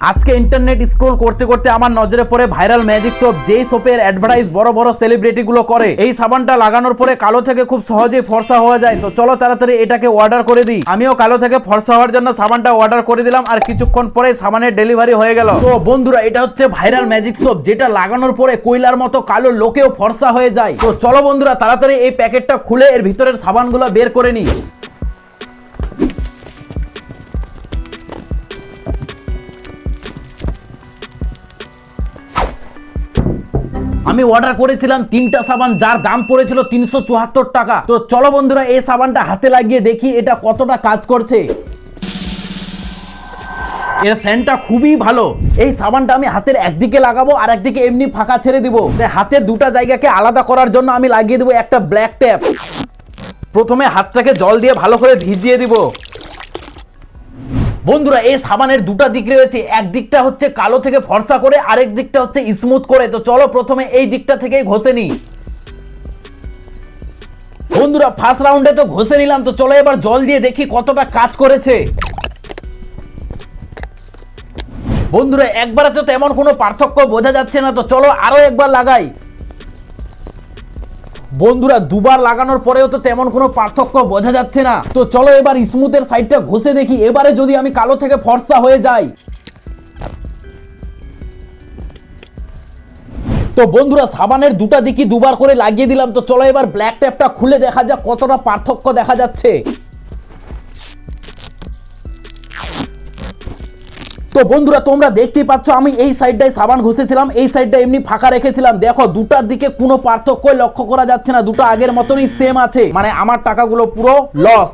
আজকে internet scroll করতে করতে আমার নজরে পড়ে ভাইরাল ম্যাজিক সোপ, যেই সোপের অ্যাডভার্টাইজ বড় বড় সেলিব্রিটি গুলো করে। এই সাবানটা লাগানোর পরে কালো থেকে খুব সহজেই ফর্সা হয়ে যায়। তো চলো তাড়াতাড়ি এটাকে অর্ডার করে দিই। আমিও কালো থেকে ফর্সা হওয়ার জন্য সাবানটা অর্ডার করে দিলাম, আর কিছুক্ষণ পরে সাবানের ডেলিভারি হয়ে গেল। তো বন্ধুরা, এটা হচ্ছে ভাইরাল ম্যাজিক সোপ, যেটা লাগানোর পরে কয়লার মতো কালো লোকেও ফর্সা হয়ে যায়। তো চলো বন্ধুরা, তাড়াতাড়ি এই প্যাকেটটা খুলে এর ভিতরের সাবানগুলো বের করে নিই। আমি অর্ডার করেছিলাম 3টা সাবান, যার দাম পড়েছিল 374 টাকা। তো চলো বন্ধুরা, এই সাবানটা হাতে লাগিয়ে দেখি এটা কতটা কাজ করছে। এর সেন্টটা খুবই ভালো। এই সাবানটা আমি হাতের একদিকে লাগাবো আর একদিকে এমনি ফাঁকা ছেড়ে দিব। হাতের দুটা জায়গাকে আলাদা করার জন্য আমি লাগিয়ে দেবো একটা ব্ল্যাক ট্যাপ। প্রথমে হাতটাকে জল দিয়ে ভালো করে ভিজিয়ে দিব। বন্ধুরা, এই সাবানের দুটা দিক রয়েছে, এক দিকটা হচ্ছে কালো থেকে ফর্সা করে, আরেক দিকটা হচ্ছে স্মুথ করে। তো চলো প্রথমে এই দিকটা থেকেই ঘষে নিই। বন্ধুরা, ফার্স্ট রাউন্ডে তো ঘষে নিলাম। তো চলো এবার জল দিয়ে দেখি কতটা কাজ করেছে। বন্ধুরা, একবারে তো তেমন কোনো পার্থক্য বোঝা যাচ্ছে না। তো চলো আরো একবার লাগাই। বন্ধুরা, দুবার লাগানোর পরেও তো তেমন কোনো পার্থক্য বোঝা যাচ্ছে না। তো চলো এবার স্মুথের সাইডটা ঘষে দেখি, এবারে যদি আমি কালো থেকে ফর্সা হয়ে যাই। তো বন্ধুরা, সাবানের দুটা দিকই দুবার করে লাগিয়ে দিলাম। তো চলো এবার ব্ল্যাক ট্যাপটা খুলে দেখা যাক কতটা পার্থক্য দেখা যাচ্ছে। তো বন্ধুরা, তোমরা দেখতেই পাচ্ছ আমি এই সাইডটায় সাবান ঘষেছিলাম, এই সাইডটা এমনি ফাঁকা রেখেছিলাম। দেখো, দুটার দিকে কোনো পার্থক্য লক্ষ্য করা যাচ্ছে না, দুটো আগের মতনই সেম আছে। মানে আমার টাকাগুলো পুরো লস।